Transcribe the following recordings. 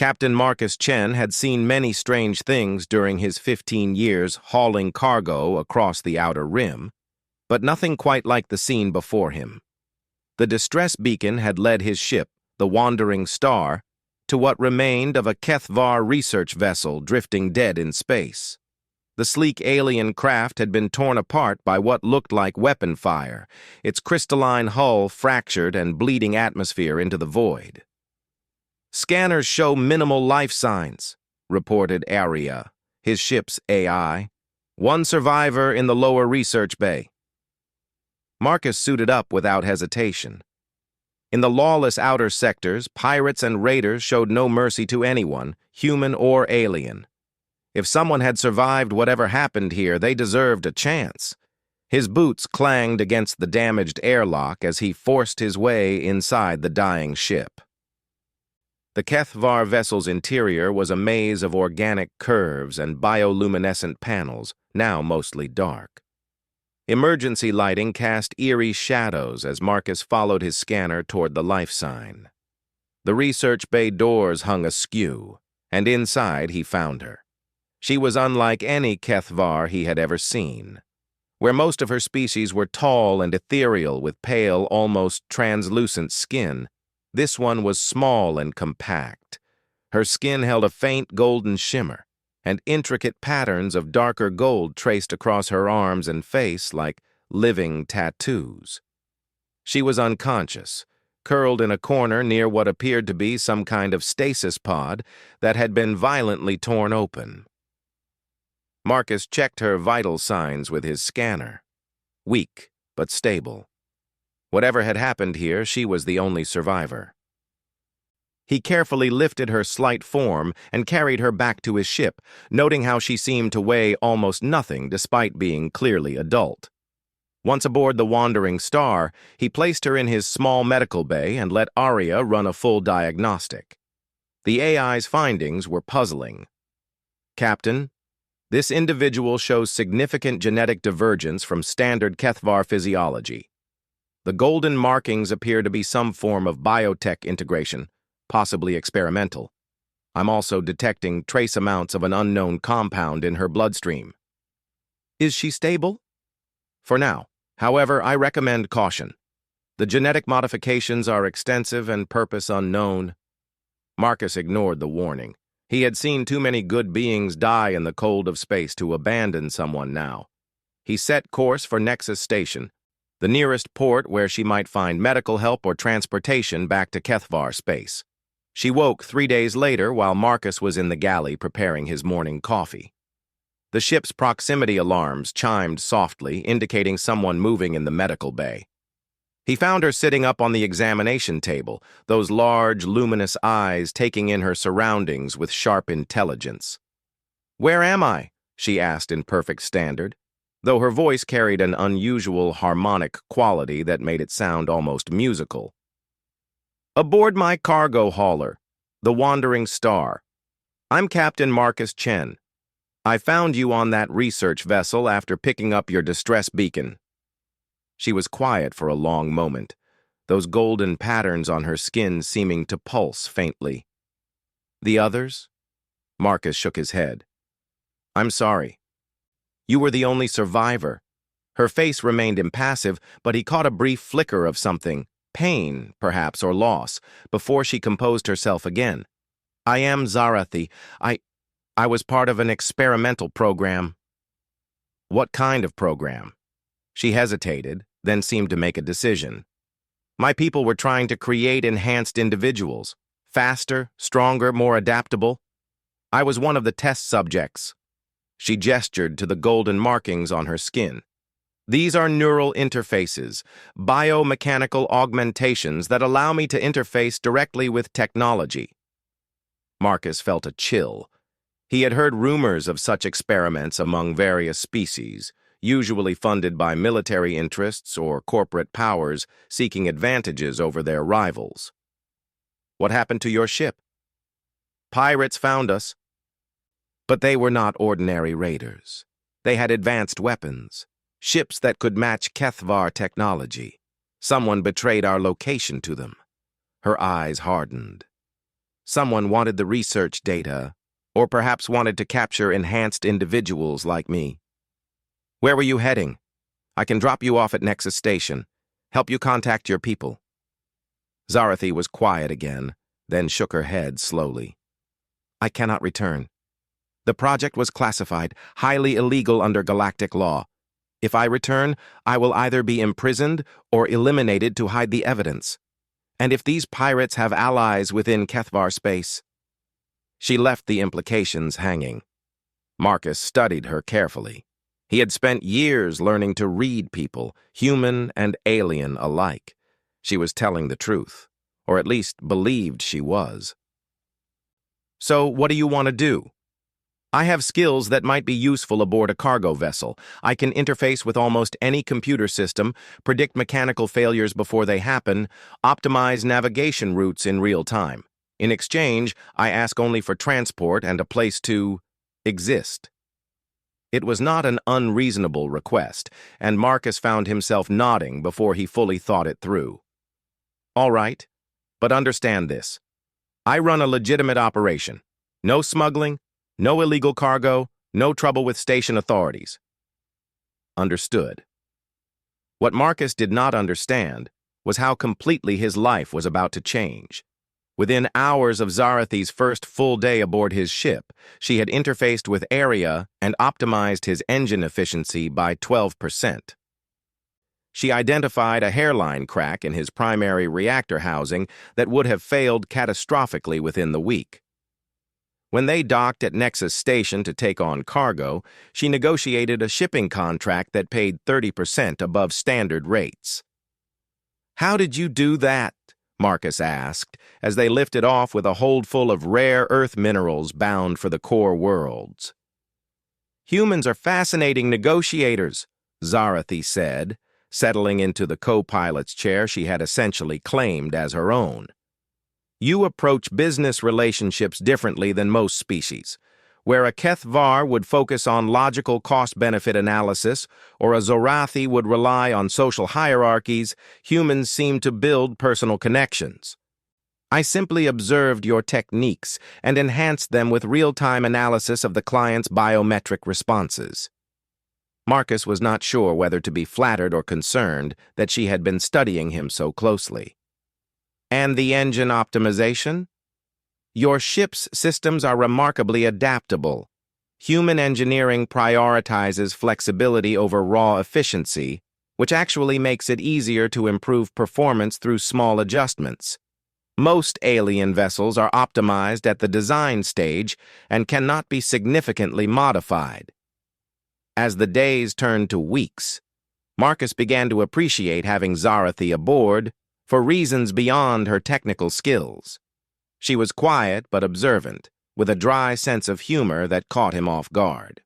Captain Marcus Chen had seen many strange things during his 15 years hauling cargo across the Outer Rim, but nothing quite like the scene before him. The distress beacon had led his ship, the Wandering Star, to what remained of a HFY research vessel drifting dead in space. The sleek alien craft had been torn apart by what looked like weapon fire, its crystalline hull fractured and bleeding atmosphere into the void. "Scanners show minimal life signs," reported Aria, his ship's AI. "One survivor in the lower research bay." Marcus suited up without hesitation. In the lawless outer sectors, pirates and raiders showed no mercy to anyone, human or alien. If someone had survived whatever happened here, they deserved a chance. His boots clanged against the damaged airlock as he forced his way inside the dying ship. The HFY vessel's interior was a maze of organic curves and bioluminescent panels, now mostly dark. Emergency lighting cast eerie shadows as Marcus followed his scanner toward the life sign. The research bay doors hung askew, and inside he found her. She was unlike any HFY he had ever seen. Where most of her species were tall and ethereal with pale, almost translucent skin, this one was small and compact. Her skin held a faint golden shimmer, and intricate patterns of darker gold traced across her arms and face like living tattoos. She was unconscious, curled in a corner near what appeared to be some kind of stasis pod that had been violently torn open. Marcus checked her vital signs with his scanner. Weak, but stable. Whatever had happened here, she was the only survivor. He carefully lifted her slight form and carried her back to his ship, noting how she seemed to weigh almost nothing despite being clearly adult. Once aboard the Wandering Star, he placed her in his small medical bay and let Aria run a full diagnostic. The AI's findings were puzzling. "Captain, this individual shows significant genetic divergence from standard HFY physiology. The golden markings appear to be some form of biotech integration, possibly experimental. I'm also detecting trace amounts of an unknown compound in her bloodstream." "Is she stable?" "For now. However, I recommend caution. The genetic modifications are extensive and purpose unknown." Marcus ignored the warning. He had seen too many good beings die in the cold of space to abandon someone now. He set course for Nexus Station, the nearest port where she might find medical help or transportation back to HFY space. She woke 3 days later while Marcus was in the galley preparing his morning coffee. The ship's proximity alarms chimed softly, indicating someone moving in the medical bay. He found her sitting up on the examination table, those large, luminous eyes taking in her surroundings with sharp intelligence. "Where am I?" she asked in perfect standard, though her voice carried an unusual harmonic quality that made it sound almost musical. "Aboard my cargo hauler, the Wandering Star. I'm Captain Marcus Chen. I found you on that research vessel after picking up your distress beacon." She was quiet for a long moment, those golden patterns on her skin seeming to pulse faintly. "The others?" Marcus shook his head. "I'm sorry. You were the only survivor." Her face remained impassive, but he caught a brief flicker of something, pain, perhaps, or loss, before she composed herself again. "I am Zarathi. I was part of an experimental program." "What kind of program?" She hesitated, then seemed to make a decision. "My people were trying to create enhanced individuals, faster, stronger, more adaptable. I was one of the test subjects." She gestured to the golden markings on her skin. "These are neural interfaces, biomechanical augmentations that allow me to interface directly with technology." Marcus felt a chill. He had heard rumors of such experiments among various species, usually funded by military interests or corporate powers seeking advantages over their rivals. "What happened to your ship?" "Pirates found us." But they were not ordinary raiders. They had advanced weapons, ships that could match HFY technology. Someone betrayed our location to them. Her eyes hardened. Someone wanted the research data, or perhaps wanted to capture enhanced individuals like me. Where were you heading? I can drop you off at Nexus Station. Help you contact your people. Zarathi was quiet again, then shook her head slowly. I cannot return. The project was classified, highly illegal under galactic law. If I return, I will either be imprisoned or eliminated to hide the evidence. And if these pirates have allies within Kethvar space... She left the implications hanging. Marcus studied her carefully. He had spent years learning to read people, human and alien alike. She was telling the truth, or at least believed she was. So, what do you want to do? I have skills that might be useful aboard a cargo vessel. I can interface with almost any computer system, predict mechanical failures before they happen, optimize navigation routes in real time. In exchange, I ask only for transport and a place to exist. It was not an unreasonable request, and Marcus found himself nodding before he fully thought it through. All right, but understand this. I run a legitimate operation. No smuggling, no illegal cargo, no trouble with station authorities. Understood. What Marcus did not understand was how completely his life was about to change. Within hours of Zarathi's first full day aboard his ship, she had interfaced with Area and optimized his engine efficiency by 12%. She identified a hairline crack in his primary reactor housing that would have failed catastrophically within the week. When they docked at Nexus Station to take on cargo, she negotiated a shipping contract that paid 30% above standard rates. How did you do that? Marcus asked, as they lifted off with a hold full of rare earth minerals bound for the core worlds. Humans are fascinating negotiators, Zarathi said, settling into the co-pilot's chair she had essentially claimed as her own. You approach business relationships differently than most species. Where a Kethvar would focus on logical cost-benefit analysis, or a Zorathi would rely on social hierarchies, humans seem to build personal connections. I simply observed your techniques and enhanced them with real-time analysis of the client's biometric responses. Marcus was not sure whether to be flattered or concerned that she had been studying him so closely. And the engine optimization? Your ship's systems are remarkably adaptable. Human engineering prioritizes flexibility over raw efficiency, which actually makes it easier to improve performance through small adjustments. Most alien vessels are optimized at the design stage and cannot be significantly modified. As the days turned to weeks, Marcus began to appreciate having Zarathi aboard for reasons beyond her technical skills. She was quiet but observant, with a dry sense of humor that caught him off guard.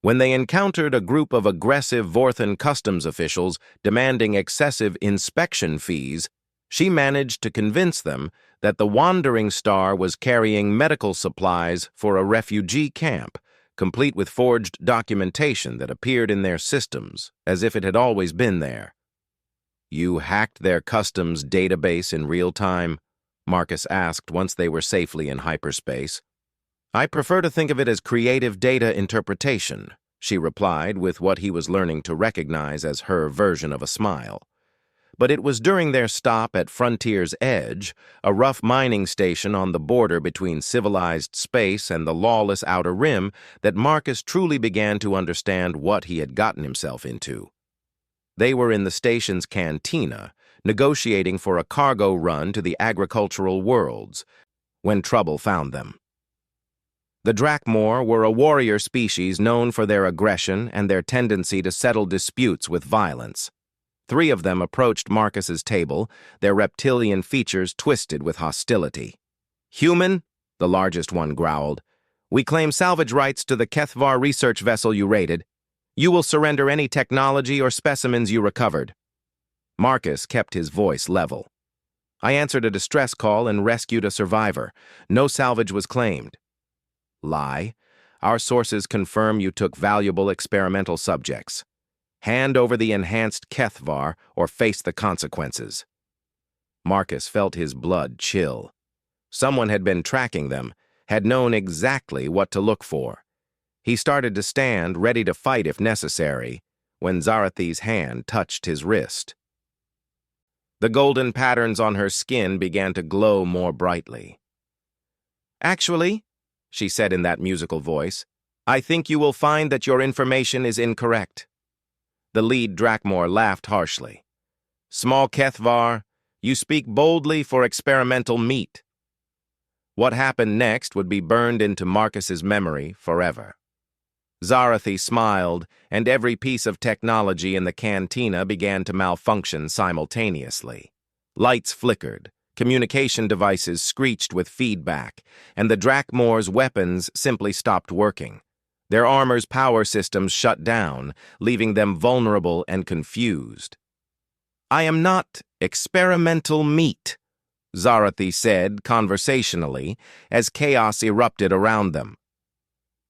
When they encountered a group of aggressive Vorthan customs officials demanding excessive inspection fees, she managed to convince them that the Wandering Star was carrying medical supplies for a refugee camp, complete with forged documentation that appeared in their systems, as if it had always been there. You hacked their customs database in real time? Marcus asked once they were safely in hyperspace. I prefer to think of it as creative data interpretation, she replied with what he was learning to recognize as her version of a smile. But it was during their stop at Frontier's Edge, a rough mining station on the border between civilized space and the lawless Outer Rim, that Marcus truly began to understand what he had gotten himself into. They were in the station's cantina, negotiating for a cargo run to the agricultural worlds, when trouble found them. The Drakmor were a warrior species known for their aggression and their tendency to settle disputes with violence. 3 of them approached Marcus's table, their reptilian features twisted with hostility. Human, the largest one growled, we claim salvage rights to the Kethvar research vessel you raided. You will surrender any technology or specimens you recovered. Marcus kept his voice level. I answered a distress call and rescued a survivor. No salvage was claimed. Lie. Our sources confirm you took valuable experimental subjects. Hand over the enhanced Kethvar or face the consequences. Marcus felt his blood chill. Someone had been tracking them, had known exactly what to look for. He started to stand, ready to fight if necessary, when Zarathi's hand touched his wrist. The golden patterns on her skin began to glow more brightly. "Actually," she said in that musical voice, "I think you will find that your information is incorrect." The lead Drakmor laughed harshly. "Small Kethvar, you speak boldly for experimental meat." What happened next would be burned into Marcus's memory forever. Zarathi smiled, and every piece of technology in the cantina began to malfunction simultaneously. Lights flickered, communication devices screeched with feedback, and the Drakmor's weapons simply stopped working. Their armor's power systems shut down, leaving them vulnerable and confused. "I am not experimental meat," Zarathi said conversationally as chaos erupted around them.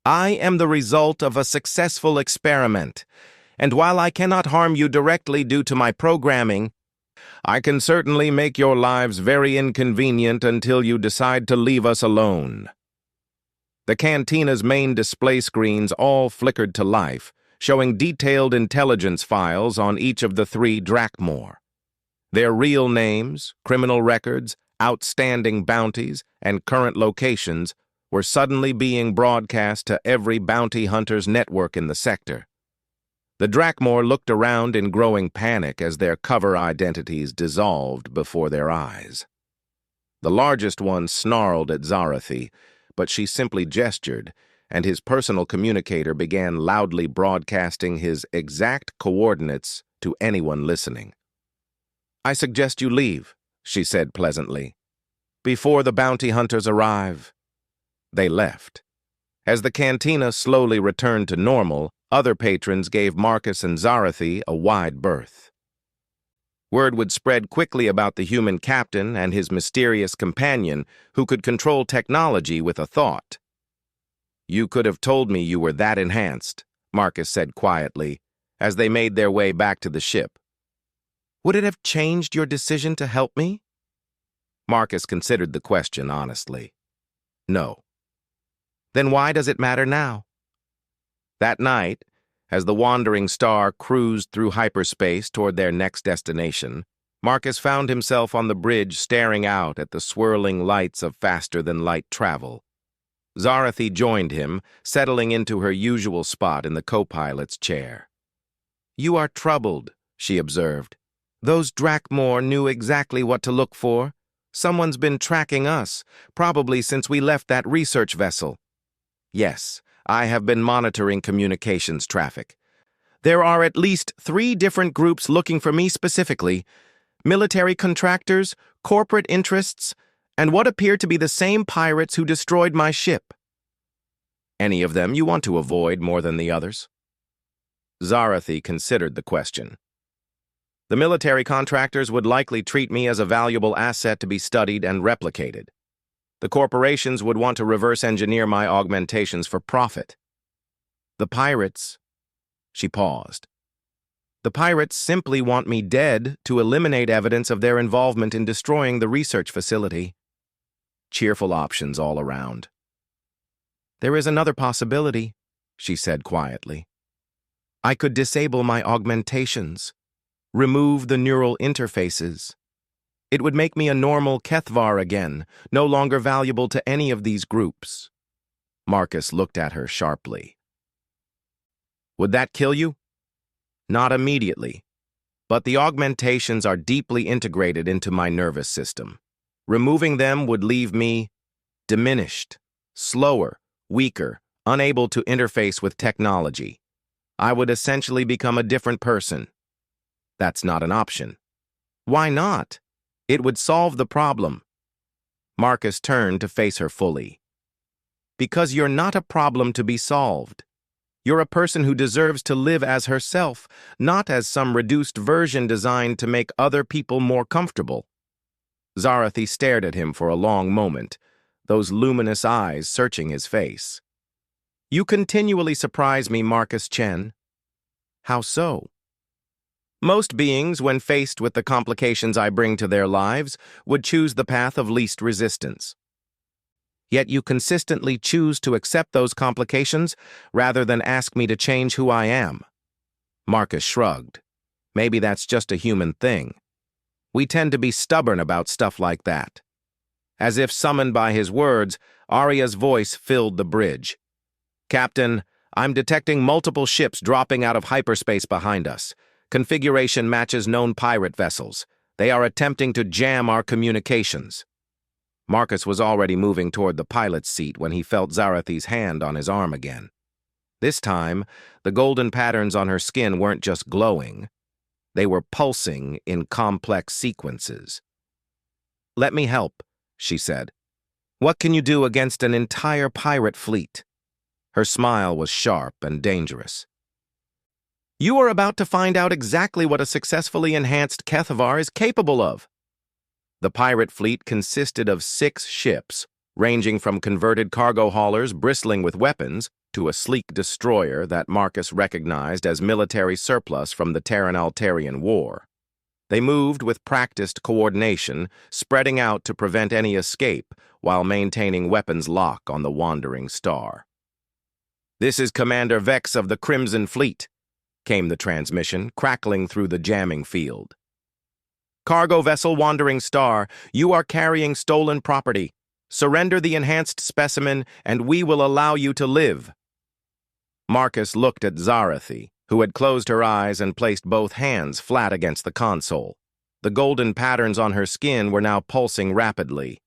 "I am the result of a successful experiment, and while I cannot harm you directly due to my programming, I can certainly make your lives very inconvenient until you decide to leave us alone." The cantina's main display screens all flickered to life, showing detailed intelligence files on each of the 3 Drakmor. Their real names, criminal records, outstanding bounties, and current locations were suddenly being broadcast to every bounty hunter's network in the sector. The Drakmor looked around in growing panic as their cover identities dissolved before their eyes. The largest one snarled at Zarathi, but she simply gestured, and his personal communicator began loudly broadcasting his exact coordinates to anyone listening. "I suggest you leave," she said pleasantly, "before the bounty hunters arrive." They left. As the cantina slowly returned to normal, other patrons gave Marcus and Zarathi a wide berth. Word would spread quickly about the human captain and his mysterious companion who could control technology with a thought. "You could have told me you were that enhanced," Marcus said quietly, as they made their way back to the ship. "Would it have changed your decision to help me?" Marcus considered the question honestly. "No." "Then why does it matter now?" That night, as the wandering star cruised through hyperspace toward their next destination, Marcus found himself on the bridge staring out at the swirling lights of faster-than-light travel. Zarathi joined him, settling into her usual spot in the co-pilot's chair. "You are troubled," she observed. "Those Drakmor knew exactly what to look for. Someone's been tracking us, probably since we left that research vessel." "Yes, I have been monitoring communications traffic. There are at least 3 different groups looking for me specifically: military contractors, corporate interests, and what appear to be the same pirates who destroyed my ship." "Any of them you want to avoid more than the others?" Zarathi considered the question. "The military contractors would likely treat me as a valuable asset to be studied and replicated. The corporations would want to reverse engineer my augmentations for profit. The pirates..." She paused. "The pirates simply want me dead to eliminate evidence of their involvement in destroying the research facility." Cheerful options all around. "There is another possibility," she said quietly. "I could disable my augmentations, remove the neural interfaces. It would make me a normal Kethvar again, no longer valuable to any of these groups." Marcus looked at her sharply. "Would that kill you?" "Not immediately, but the augmentations are deeply integrated into my nervous system. Removing them would leave me diminished, slower, weaker, unable to interface with technology. I would essentially become a different person." "That's not an option." "Why not? It would solve the problem." Marcus turned to face her fully. "Because you're not a problem to be solved. You're a person who deserves to live as herself, not as some reduced version designed to make other people more comfortable." Zarathi stared at him for a long moment, those luminous eyes searching his face. "You continually surprise me, Marcus Chen." "How so?" "Most beings, when faced with the complications I bring to their lives, would choose the path of least resistance. Yet you consistently choose to accept those complications rather than ask me to change who I am." Marcus shrugged. "Maybe that's just a human thing. We tend to be stubborn about stuff like that." As if summoned by his words, Arya's voice filled the bridge. "Captain, I'm detecting multiple ships dropping out of hyperspace behind us. Configuration matches known pirate vessels. They are attempting to jam our communications." Marcus was already moving toward the pilot's seat when he felt Zarathi's hand on his arm again. This time, the golden patterns on her skin weren't just glowing. They were pulsing in complex sequences. "Let me help," she said. "What can you do against an entire pirate fleet?" Her smile was sharp and dangerous. "You are about to find out exactly what a successfully enhanced HFY is capable of." The pirate fleet consisted of 6 ships, ranging from converted cargo haulers bristling with weapons to a sleek destroyer that Marcus recognized as military surplus from the Terran-Altarian War. They moved with practiced coordination, spreading out to prevent any escape while maintaining weapons lock on the Wandering Star. "This is Commander Vex of the Crimson Fleet," came the transmission, crackling through the jamming field. "Cargo vessel Wandering Star, you are carrying stolen property. Surrender the enhanced specimen, and we will allow you to live." Marcus looked at Zarathi, who had closed her eyes and placed both hands flat against the console. The golden patterns on her skin were now pulsing rapidly,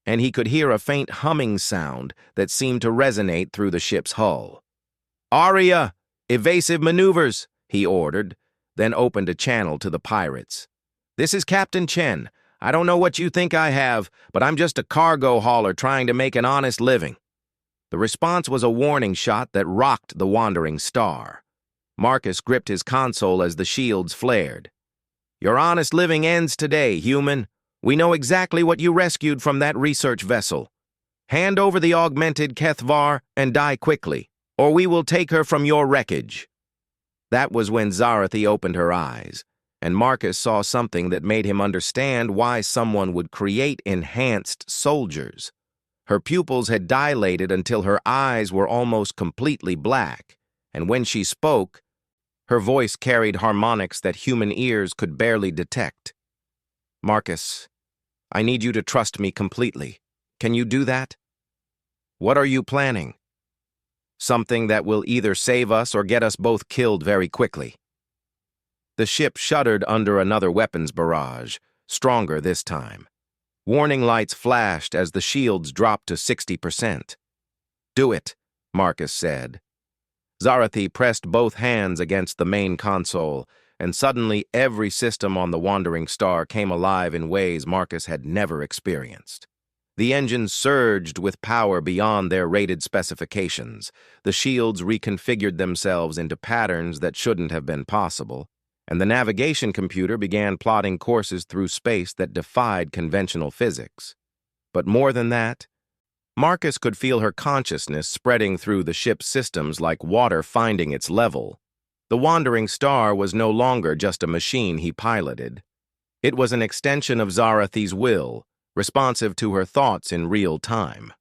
and he could hear a faint humming sound that seemed to resonate through the ship's hull. "Arya, evasive maneuvers," he ordered, then opened a channel to the pirates. "This is Captain Chen. I don't know what you think I have, but I'm just a cargo hauler trying to make an honest living." The response was a warning shot that rocked the Wandering Star. Marcus gripped his console as the shields flared. "Your honest living ends today, human. We know exactly what you rescued from that research vessel. Hand over the augmented HFY and die quickly, or we will take her from your wreckage." That was when Zarathi opened her eyes, and Marcus saw something that made him understand why someone would create enhanced soldiers. Her pupils had dilated until her eyes were almost completely black, and when she spoke, her voice carried harmonics that human ears could barely detect. "Marcus, I need you to trust me completely. Can you do that?" "What are you planning?" "Something that will either save us or get us both killed very quickly." The ship shuddered under another weapons barrage, stronger this time. Warning lights flashed as the shields dropped to 60%. "Do it," Marcus said. Zarathi pressed both hands against the main console, and suddenly every system on the Wandering Star came alive in ways Marcus had never experienced. The engines surged with power beyond their rated specifications. The shields reconfigured themselves into patterns that shouldn't have been possible, and the navigation computer began plotting courses through space that defied conventional physics. But more than that, Marcus could feel her consciousness spreading through the ship's systems like water finding its level. The Wandering Star was no longer just a machine he piloted. It was an extension of Zarathi's will, responsive to her thoughts in real time.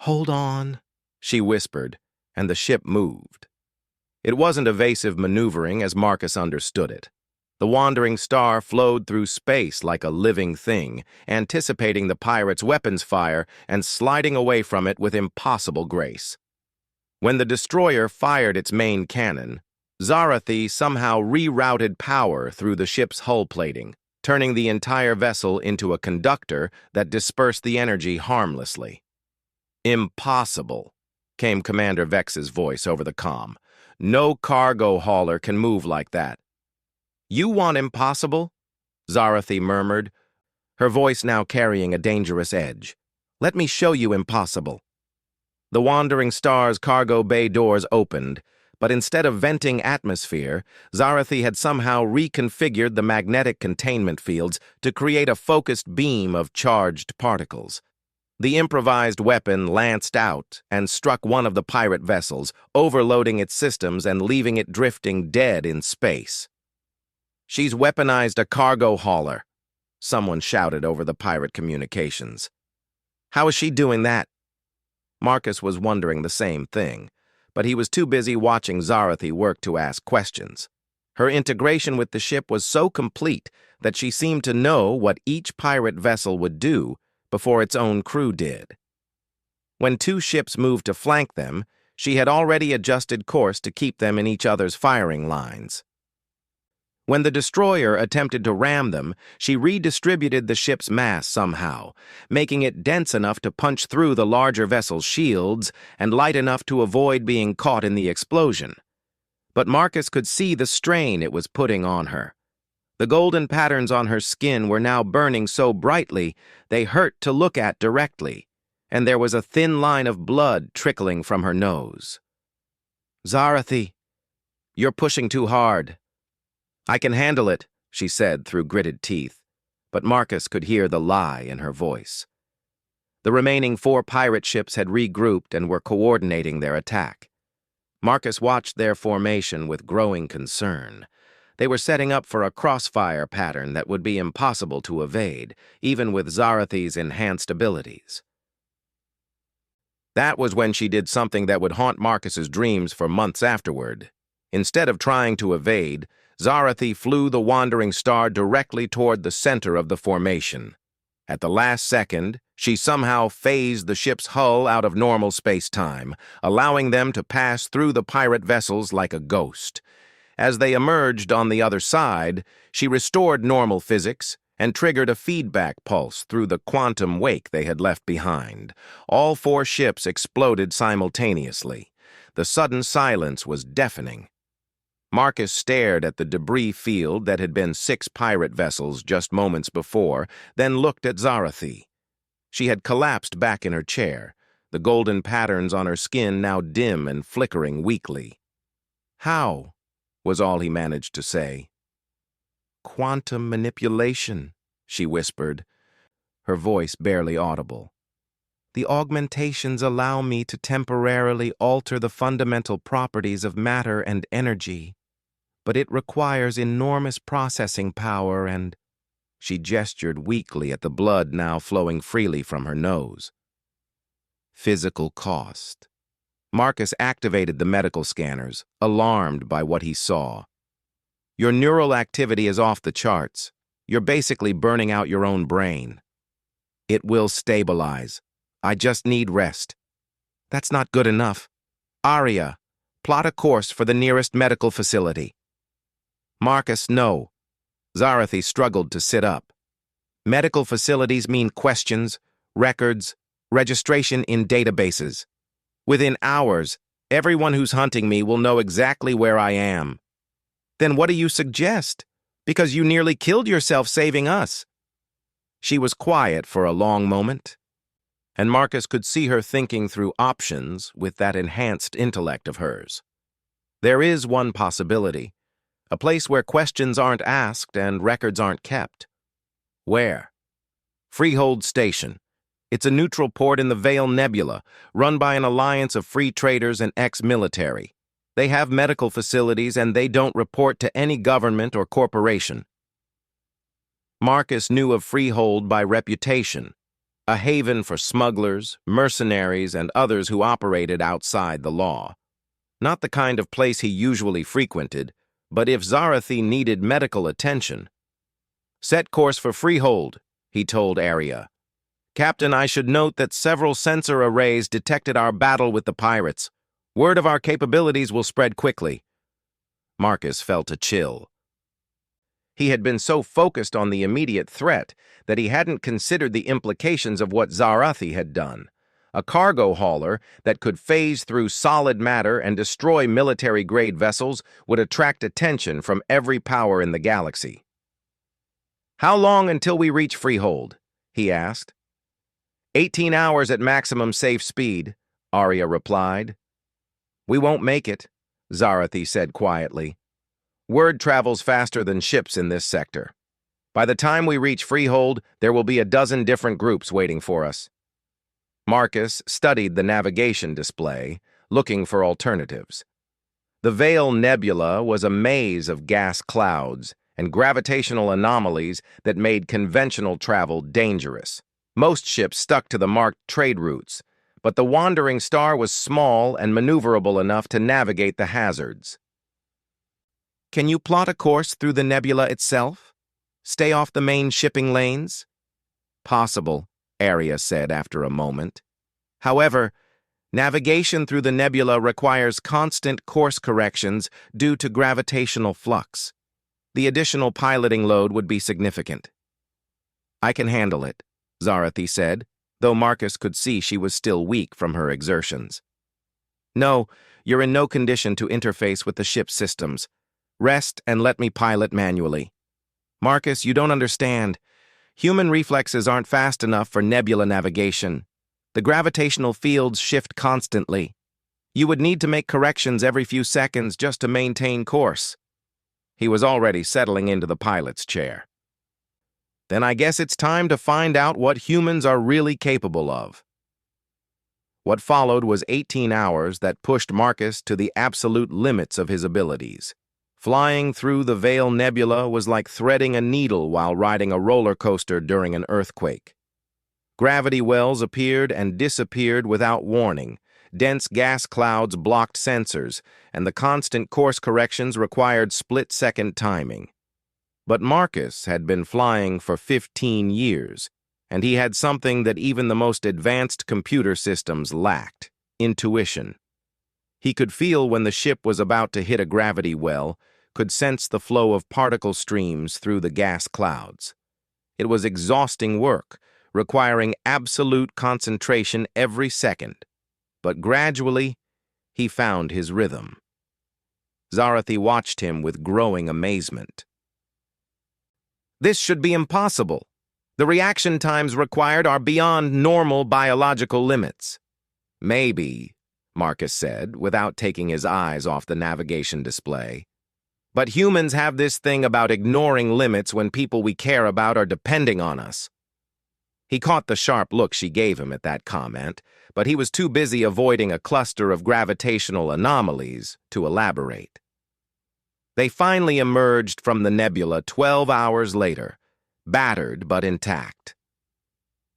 "Hold on," she whispered, and the ship moved. It wasn't evasive maneuvering as Marcus understood it. The Wandering Star flowed through space like a living thing, anticipating the pirates' weapons fire and sliding away from it with impossible grace. When the destroyer fired its main cannon, Zarathi somehow rerouted power through the ship's hull plating, turning the entire vessel into a conductor that dispersed the energy harmlessly. "Impossible," came Commander Vex's voice over the comm. "No cargo hauler can move like that." "You want impossible?" Zarathi murmured, her voice now carrying a dangerous edge. "Let me show you impossible." The Wandering Star's cargo bay doors opened, but instead of venting atmosphere, Zarathi had somehow reconfigured the magnetic containment fields to create a focused beam of charged particles. The improvised weapon lanced out and struck one of the pirate vessels, overloading its systems and leaving it drifting dead in space. "She's weaponized a cargo hauler," someone shouted over the pirate communications. "How is she doing that?" Marcus was wondering the same thing, but he was too busy watching Zarathy work to ask questions. Her integration with the ship was so complete that she seemed to know what each pirate vessel would do before its own crew did. When two ships moved to flank them, she had already adjusted course to keep them in each other's firing lines. When the destroyer attempted to ram them, she redistributed the ship's mass somehow, making it dense enough to punch through the larger vessel's shields and light enough to avoid being caught in the explosion. But Marcus could see the strain it was putting on her. The golden patterns on her skin were now burning so brightly they hurt to look at directly, and there was a thin line of blood trickling from her nose. "Zarathy, you're pushing too hard." "I can handle it," she said through gritted teeth, but Marcus could hear the lie in her voice. The remaining 4 pirate ships had regrouped and were coordinating their attack. Marcus watched their formation with growing concern. They were setting up for a crossfire pattern that would be impossible to evade, even with Zarathy's enhanced abilities. That was when she did something that would haunt Marcus's dreams for months afterward. Instead of trying to evade, Zarathy flew the wandering star directly toward the center of the formation. At the last second, she somehow phased the ship's hull out of normal space-time, allowing them to pass through the pirate vessels like a ghost. As they emerged on the other side, she restored normal physics and triggered a feedback pulse through the quantum wake they had left behind. All 4 ships exploded simultaneously. The sudden silence was deafening. Marcus stared at the debris field that had been 6 pirate vessels just moments before, then looked at Zarathy. She had collapsed back in her chair, the golden patterns on her skin now dim and flickering weakly. "How?" was all he managed to say. "Quantum manipulation," she whispered, her voice barely audible. "The augmentations allow me to temporarily alter the fundamental properties of matter and energy, but it requires enormous processing power and—" She gestured weakly at the blood now flowing freely from her nose. "Physical cost." Marcus activated the medical scanners, alarmed by what he saw. "Your neural activity is off the charts. You're basically burning out your own brain." "It will stabilize. I just need rest." "That's not good enough. Aria, plot a course for the nearest medical facility." "Marcus, no." Zarathy struggled to sit up. "Medical facilities mean questions, records, registration in databases. Within hours, everyone who's hunting me will know exactly where I am." "Then what do you suggest? Because you nearly killed yourself saving us." She was quiet for a long moment, and Marcus could see her thinking through options with that enhanced intellect of hers. There is one possibility, a place where questions aren't asked and records aren't kept. Where? Freehold Station. It's a neutral port in the Veil Nebula, run by an alliance of free traders and ex-military. They have medical facilities and they don't report to any government or corporation. Marcus knew of Freehold by reputation, a haven for smugglers, mercenaries, and others who operated outside the law. Not the kind of place he usually frequented, but if Zarathy needed medical attention— "Set course for Freehold," he told Aria. "Captain, I should note that several sensor arrays detected our battle with the pirates. Word of our capabilities will spread quickly." Marcus felt a chill. He had been so focused on the immediate threat that he hadn't considered the implications of what Zarathy had done. A cargo hauler that could phase through solid matter and destroy military-grade vessels would attract attention from every power in the galaxy. "How long until we reach Freehold?" he asked. 18 hours at maximum safe speed," Aria replied. "We won't make it," Zarathy said quietly. "Word travels faster than ships in this sector. By the time we reach Freehold, there will be a dozen different groups waiting for us." Marcus studied the navigation display, looking for alternatives. The Veil Nebula was a maze of gas clouds and gravitational anomalies that made conventional travel dangerous. Most ships stuck to the marked trade routes, but the wandering star was small and maneuverable enough to navigate the hazards. Can you plot a course through the nebula itself? Stay off the main shipping lanes? Possible, Arya said after a moment. However, navigation through the nebula requires constant course corrections due to gravitational flux. The additional piloting load would be significant. I can handle it, Zarathy said, though Marcus could see she was still weak from her exertions. No, you're in no condition to interface with the ship's systems. Rest and let me pilot manually. Marcus, you don't understand. Human reflexes aren't fast enough for nebula navigation. The gravitational fields shift constantly. You would need to make corrections every few seconds just to maintain course. He was already settling into the pilot's chair. Then I guess it's time to find out what humans are really capable of. What followed was 18 hours that pushed Marcus to the absolute limits of his abilities. Flying through the Veil Nebula was like threading a needle while riding a roller coaster during an earthquake. Gravity wells appeared and disappeared without warning. Dense gas clouds blocked sensors, and the constant course corrections required split-second timing. But Marcus had been flying for 15 years, and he had something that even the most advanced computer systems lacked: intuition. He could feel when the ship was about to hit a gravity well, could sense the flow of particle streams through the gas clouds. It was exhausting work, requiring absolute concentration every second. But gradually, he found his rhythm. Zarathy watched him with growing amazement. This should be impossible. The reaction times required are beyond normal biological limits. Maybe, Marcus said, without taking his eyes off the navigation display. But humans have this thing about ignoring limits when people we care about are depending on us. He caught the sharp look she gave him at that comment, but he was too busy avoiding a cluster of gravitational anomalies to elaborate. They finally emerged from the nebula 12 hours later, battered but intact.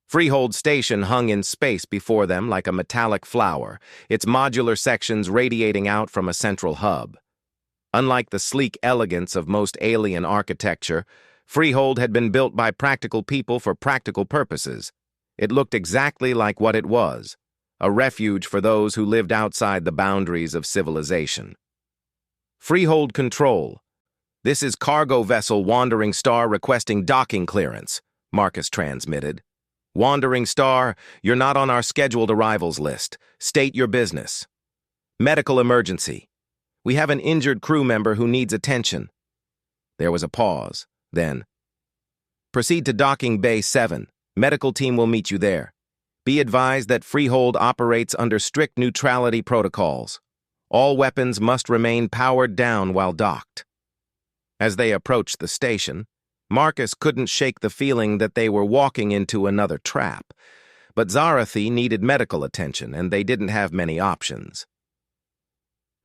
Freehold Station hung in space before them like a metallic flower, its modular sections radiating out from a central hub. Unlike the sleek elegance of most alien architecture, Freehold had been built by practical people for practical purposes. It looked exactly like what it was, a refuge for those who lived outside the boundaries of civilization. Freehold Control. This is cargo vessel Wandering Star requesting docking clearance, Marcus transmitted. Wandering Star, you're not on our scheduled arrivals list. State your business. Medical emergency. We have an injured crew member who needs attention. There was a pause. Then, proceed to Docking Bay 7. Medical team will meet you there. Be advised that Freehold operates under strict neutrality protocols. All weapons must remain powered down while docked. As they approached the station, Marcus couldn't shake the feeling that they were walking into another trap. But Zarathy needed medical attention, and they didn't have many options.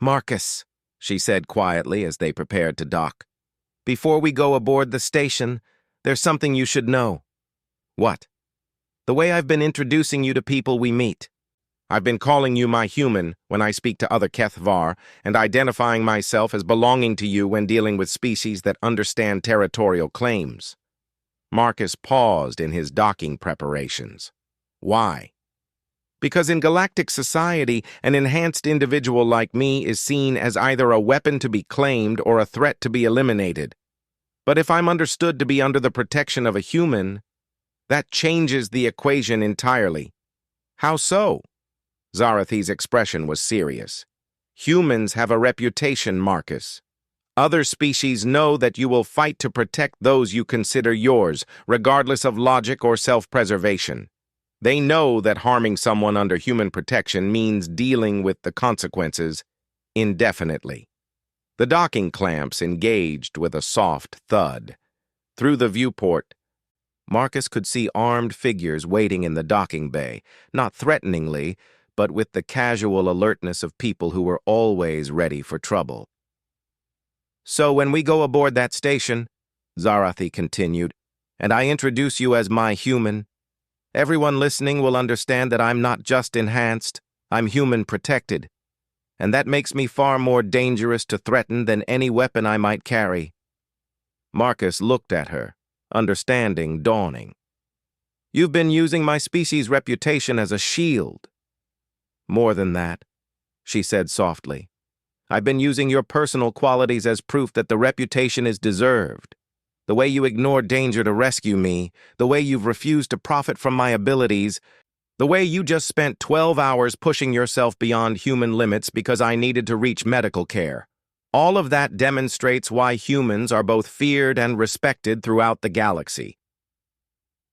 Marcus, she said quietly as they prepared to dock. Before we go aboard the station, there's something you should know. What? The way I've been introducing you to people we meet. I've been calling you my human when I speak to other Kethvar, and identifying myself as belonging to you when dealing with species that understand territorial claims. Marcus paused in his docking preparations. Why? Because in galactic society, an enhanced individual like me is seen as either a weapon to be claimed or a threat to be eliminated. But if I'm understood to be under the protection of a human, that changes the equation entirely. How so? Zarathy's expression was serious. Humans have a reputation, Marcus. Other species know that you will fight to protect those you consider yours, regardless of logic or self-preservation. They know that harming someone under human protection means dealing with the consequences indefinitely. The docking clamps engaged with a soft thud. Through the viewport, Marcus could see armed figures waiting in the docking bay, not threateningly, but with the casual alertness of people who were always ready for trouble. So when we go aboard that station, Zarathy continued, and I introduce you as my human, Everyone listening will understand that I'm not just enhanced, I'm human protected, and that makes me far more dangerous to threaten than any weapon I might carry. Marcus looked at her, understanding dawning. You've been using my species' reputation as a shield. More than that, she said softly. I've been using your personal qualities as proof that the reputation is deserved. The way you ignored danger to rescue me, the way you've refused to profit from my abilities, the way you just spent 12 hours pushing yourself beyond human limits because I needed to reach medical care. All of that demonstrates why humans are both feared and respected throughout the galaxy.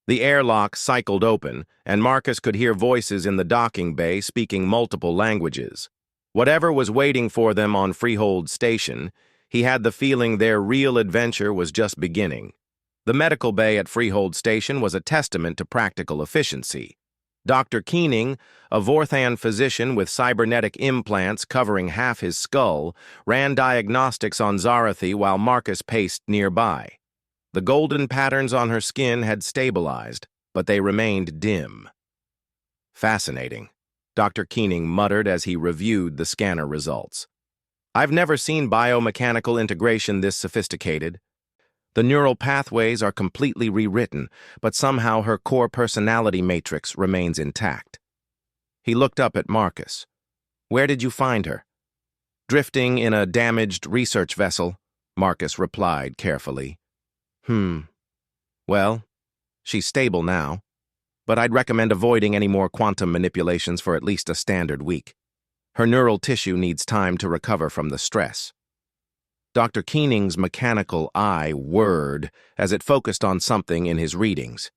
The airlock cycled open, and Marcus could hear voices in the docking bay speaking multiple languages. Whatever was waiting for them on Freehold Station, he had the feeling their real adventure was just beginning. The medical bay at Freehold Station was a testament to practical efficiency. Dr. Keening, a Vorthan physician with cybernetic implants covering half his skull, ran diagnostics on Zarathi while Marcus paced nearby. The golden patterns on her skin had stabilized, but they remained dim. Fascinating, Dr. Keening muttered as he reviewed the scanner results. I've never seen biomechanical integration this sophisticated. The neural pathways are completely rewritten, but somehow her core personality matrix remains intact. He looked up at Marcus. Where did you find her? Drifting in a damaged research vessel, Marcus replied carefully. Well, she's stable now, but I'd recommend avoiding any more quantum manipulations for at least a standard week. Her neural tissue needs time to recover from the stress. Dr. Keening's mechanical eye whirred as it focused on something in his readings.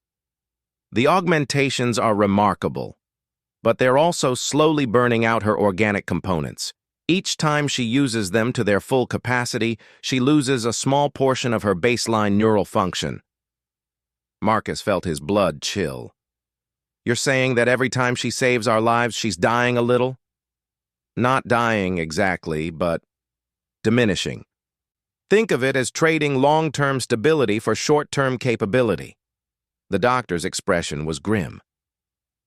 The augmentations are remarkable, but they're also slowly burning out her organic components. Each time she uses them to their full capacity, she loses a small portion of her baseline neural function. Marcus felt his blood chill. You're saying that every time she saves our lives, she's dying a little? Not dying exactly, but diminishing. Think of it as trading long-term stability for short-term capability. The doctor's expression was grim.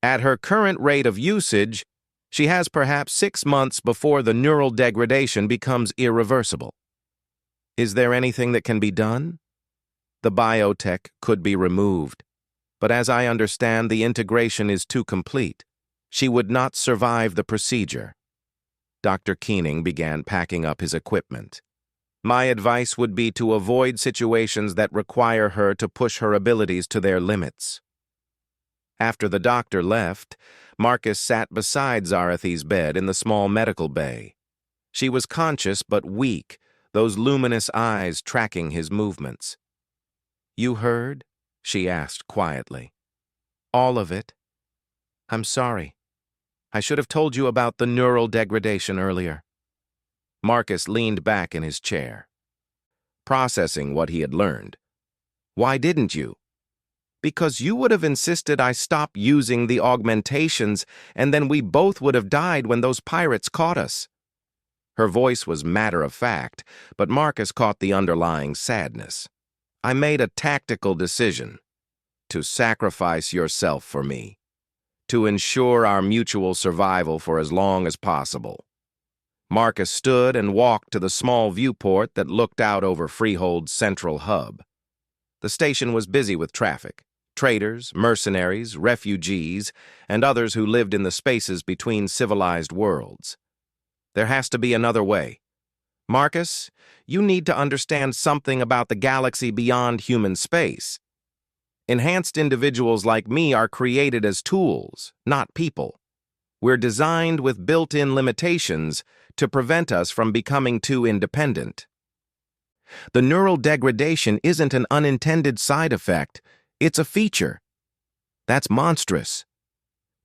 At her current rate of usage, she has perhaps 6 months before the neural degradation becomes irreversible. Is there anything that can be done? The biotech could be removed, but as I understand, the integration is too complete. She would not survive the procedure. Dr. Keening began packing up his equipment. My advice would be to avoid situations that require her to push her abilities to their limits. After the doctor left, Marcus sat beside Zarathi's bed in the small medical bay. She was conscious but weak, those luminous eyes tracking his movements. You heard? She asked quietly. All of it. I'm sorry. I should have told you about the neural degradation earlier. Marcus leaned back in his chair, processing what he had learned. Why didn't you? Because you would have insisted I stop using the augmentations, and then we both would have died when those pirates caught us. Her voice was matter-of-fact, but Marcus caught the underlying sadness. I made a tactical decision to sacrifice yourself for me, to ensure our mutual survival for as long as possible. Marcus stood and walked to the small viewport that looked out over Freehold's central hub. The station was busy with traffic. Traders, mercenaries, refugees, and others who lived in the spaces between civilized worlds. There has to be another way. Marcus, you need to understand something about the galaxy beyond human space. Enhanced individuals like me are created as tools, not people. We're designed with built-in limitations to prevent us from becoming too independent. The neural degradation isn't an unintended side effect. It's a feature. That's monstrous.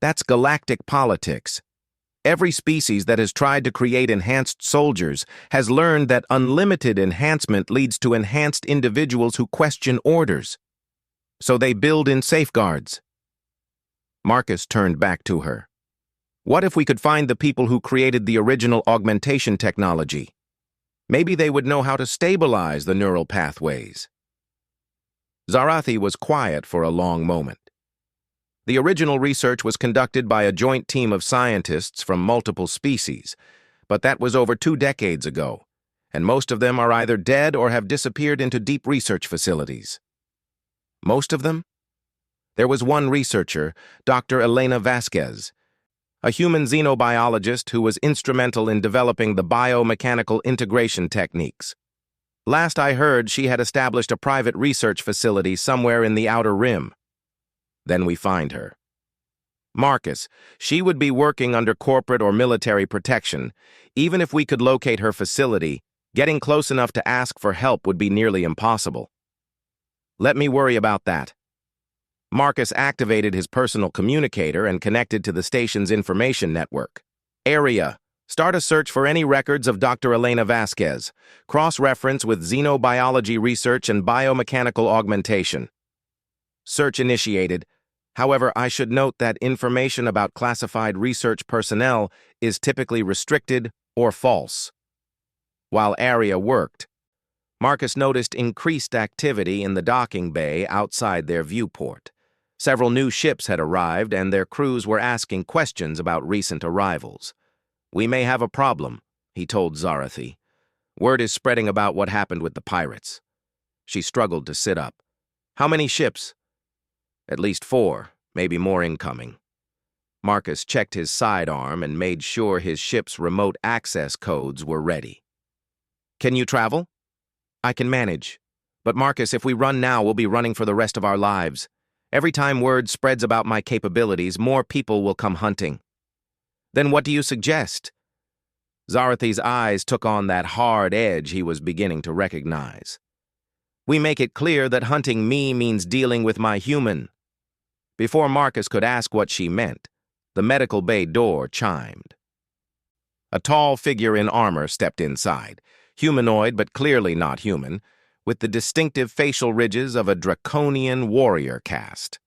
That's galactic politics. Every species that has tried to create enhanced soldiers has learned that unlimited enhancement leads to enhanced individuals who question orders. So they build in safeguards. Marcus turned back to her. What if we could find the people who created the original augmentation technology? Maybe they would know how to stabilize the neural pathways. Zarathi was quiet for a long moment. The original research was conducted by a joint team of scientists from multiple species, but that was over 2 decades ago, and most of them are either dead or have disappeared into deep research facilities. Most of them? There was one researcher, Dr. Elena Vasquez, a human xenobiologist who was instrumental in developing the biomechanical integration techniques. Last I heard, she had established a private research facility somewhere in the Outer Rim. Then we find her. Marcus, she would be working under corporate or military protection. Even if we could locate her facility, getting close enough to ask for help would be nearly impossible. Let me worry about that. Marcus activated his personal communicator and connected to the station's information network. Area. Start a search for any records of Dr. Elena Vasquez. Cross-reference with xenobiology research and biomechanical augmentation. Search initiated. However, I should note that information about classified research personnel is typically restricted or false. While ARIA worked, Marcus noticed increased activity in the docking bay outside their viewport. Several new ships had arrived, and their crews were asking questions about recent arrivals. "We may have a problem," he told Zarathi. "Word is spreading about what happened with the pirates." She struggled to sit up. "How many ships?" "At least 4, maybe more incoming." Marcus checked his sidearm and made sure his ship's remote access codes were ready. "Can you travel?" "I can manage. But Marcus, if we run now, we'll be running for the rest of our lives. Every time word spreads about my capabilities, more people will come hunting." "Then what do you suggest?" Zarathi's eyes took on that hard edge he was beginning to recognize. "We make it clear that hunting me means dealing with my human." Before Marcus could ask what she meant, the medical bay door chimed. A tall figure in armor stepped inside, humanoid but clearly not human, with the distinctive facial ridges of a draconian warrior caste.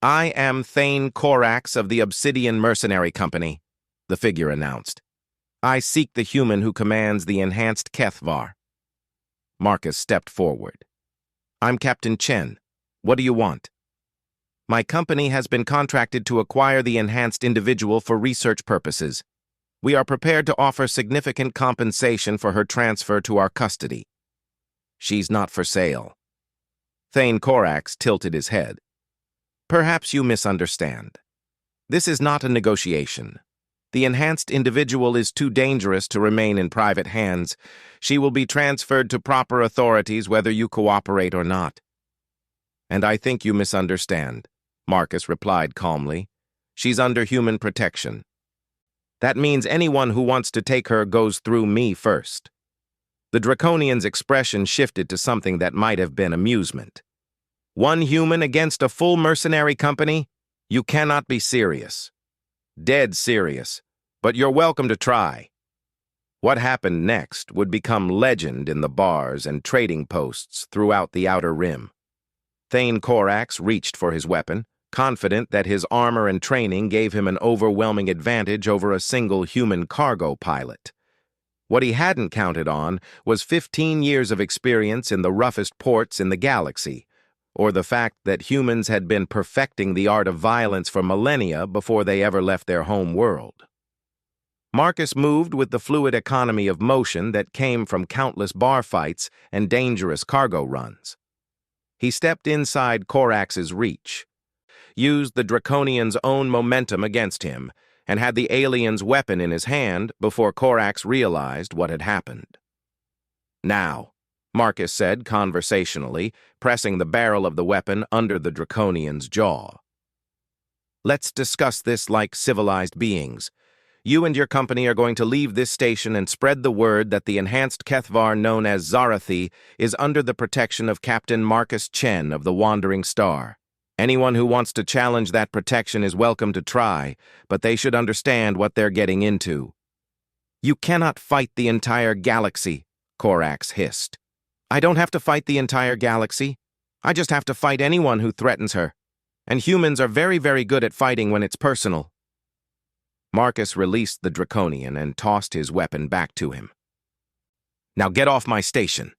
"I am Thane Korax of the Obsidian Mercenary Company," the figure announced. "I seek the human who commands the enhanced HFY." Marcus stepped forward. "I'm Captain Chen. What do you want?" "My company has been contracted to acquire the enhanced individual for research purposes. We are prepared to offer significant compensation for her transfer to our custody." "She's not for sale." Thane Korax tilted his head. "Perhaps you misunderstand. This is not a negotiation. The enhanced individual is too dangerous to remain in private hands. She will be transferred to proper authorities whether you cooperate or not." "And I think you misunderstand," Marcus replied calmly. "She's under human protection. That means anyone who wants to take her goes through me first." The Draconian's expression shifted to something that might have been amusement. "One human against a full mercenary company? You cannot be serious." "Dead serious, but you're welcome to try." What happened next would become legend in the bars and trading posts throughout the Outer Rim. Thane Korax reached for his weapon, confident that his armor and training gave him an overwhelming advantage over a single human cargo pilot. What he hadn't counted on was 15 years of experience in the roughest ports in the galaxy, or the fact that humans had been perfecting the art of violence for millennia before they ever left their home world. Marcus moved with the fluid economy of motion that came from countless bar fights and dangerous cargo runs. He stepped inside Korax's reach, used the Draconian's own momentum against him, and had the alien's weapon in his hand before Korax realized what had happened. "Now," Marcus said conversationally, pressing the barrel of the weapon under the Draconian's jaw. "Let's discuss this like civilized beings. You and your company are going to leave this station and spread the word that the enhanced HFY known as Zarathi is under the protection of Captain Marcus Chen of the Wandering Star. Anyone who wants to challenge that protection is welcome to try, but they should understand what they're getting into." "You cannot fight the entire galaxy," Korax hissed. "I don't have to fight the entire galaxy. I just have to fight anyone who threatens her. And humans are very, very good at fighting when it's personal." Marcus released the Draconian and tossed his weapon back to him. "Now get off my station."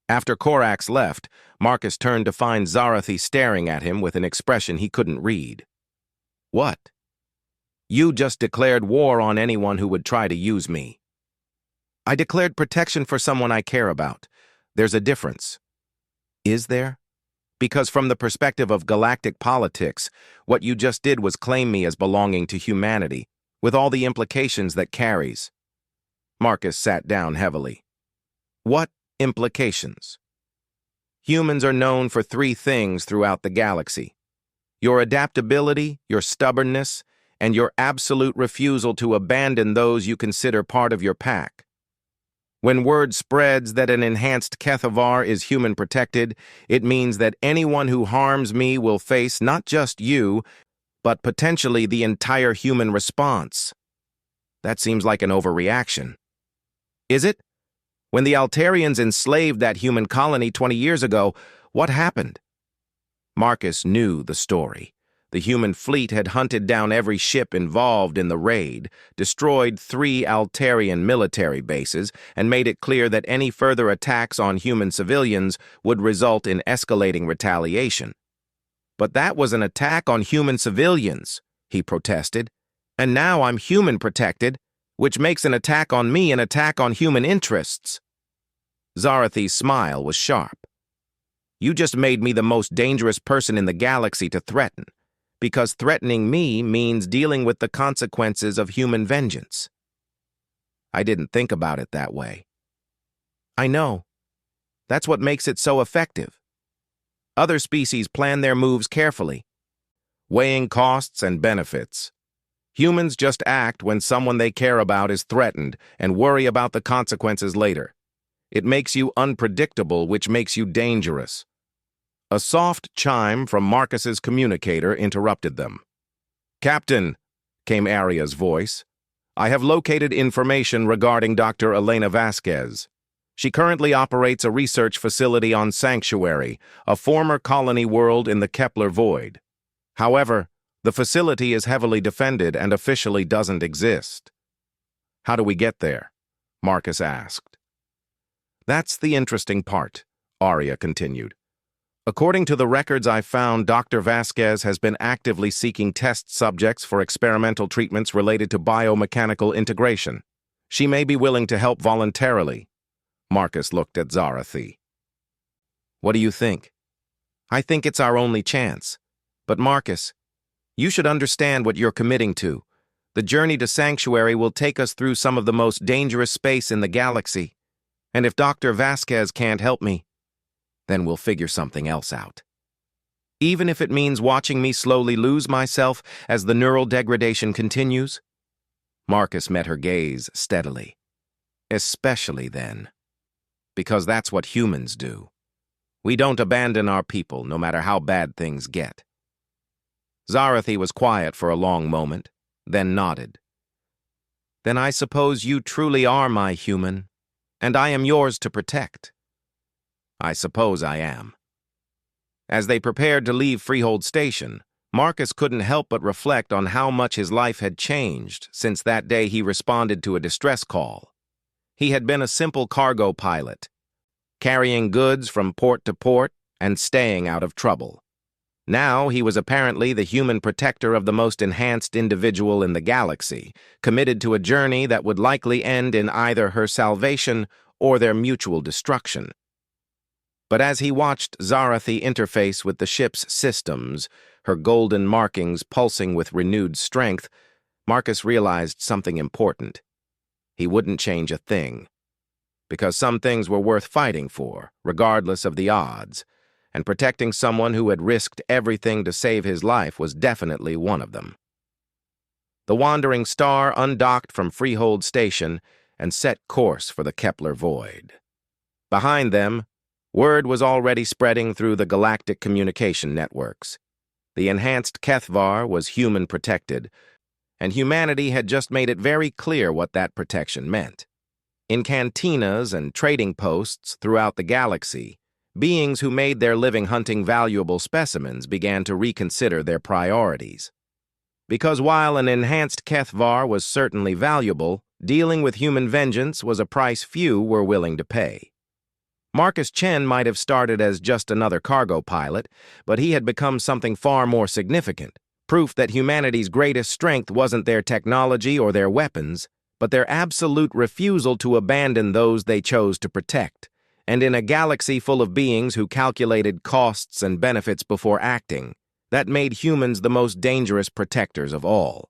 After Korax left, Marcus turned to find Zarathi staring at him with an expression he couldn't read. "What?" "You just declared war on anyone who would try to use me." "I declared protection for someone I care about. There's a difference." "Is there?" "Because from the perspective of galactic politics, what you just did was claim me as belonging to humanity, with all the implications that carries." Marcus sat down heavily. "What implications?" "Humans are known for three things throughout the galaxy: your adaptability, your stubbornness, and your absolute refusal to abandon those you consider part of your pack. When word spreads that an enhanced HFY is human protected, it means that anyone who harms me will face not just you, but potentially the entire human response." "That seems like an overreaction." "Is it? When the Altarians enslaved that human colony 20 years ago, what happened?" Marcus knew the story. The human fleet had hunted down every ship involved in the raid, destroyed 3 Altarian military bases, and made it clear that any further attacks on human civilians would result in escalating retaliation. "But that was an attack on human civilians," he protested. "And now I'm human protected, which makes an attack on me an attack on human interests." Zarathi's smile was sharp. "You just made me the most dangerous person in the galaxy to threaten, because threatening me means dealing with the consequences of human vengeance." "I didn't think about it that way." "I know. That's what makes it so effective. Other species plan their moves carefully, weighing costs and benefits. Humans just act when someone they care about is threatened and worry about the consequences later. It makes you unpredictable, which makes you dangerous." A soft chime from Marcus's communicator interrupted them. "Captain," came Aria's voice, "I have located information regarding Dr. Elena Vasquez. She currently operates a research facility on Sanctuary, a former colony world in the Kepler Void. However, the facility is heavily defended and officially doesn't exist." "How do we get there?" Marcus asked. "That's the interesting part," Aria continued. "According to the records I found, Dr. Vasquez has been actively seeking test subjects for experimental treatments related to biomechanical integration. She may be willing to help voluntarily." Marcus looked at Zarathi. "What do you think?" "I think it's our only chance. But Marcus, you should understand what you're committing to. The journey to Sanctuary will take us through some of the most dangerous space in the galaxy. And if Dr. Vasquez can't help me, then we'll figure something else out. Even if it means watching me slowly lose myself as the neural degradation continues." Marcus met her gaze steadily. "Especially then. Because that's what humans do. We don't abandon our people, no matter how bad things get." Zarathi was quiet for a long moment, then nodded. "Then I suppose you truly are my human, and I am yours to protect." "I suppose I am." As they prepared to leave Freehold Station, Marcus couldn't help but reflect on how much his life had changed since that day he responded to a distress call. He had been a simple cargo pilot, carrying goods from port to port and staying out of trouble. Now he was apparently the human protector of the most enhanced individual in the galaxy, committed to a journey that would likely end in either her salvation or their mutual destruction. But as he watched Zarathi interface with the ship's systems, her golden markings pulsing with renewed strength, Marcus realized something important. He wouldn't change a thing. Because some things were worth fighting for, regardless of the odds, and protecting someone who had risked everything to save his life was definitely one of them. The wandering star undocked from Freehold Station and set course for the Kepler Void. Behind them, word was already spreading through the galactic communication networks. The enhanced HFY was human protected, and humanity had just made it very clear what that protection meant. In cantinas and trading posts throughout the galaxy, beings who made their living hunting valuable specimens began to reconsider their priorities. Because while an enhanced HFY was certainly valuable, dealing with human vengeance was a price few were willing to pay. Marcus Chen might have started as just another cargo pilot, but he had become something far more significant, proof that humanity's greatest strength wasn't their technology or their weapons, but their absolute refusal to abandon those they chose to protect. And in a galaxy full of beings who calculated costs and benefits before acting, that made humans the most dangerous protectors of all.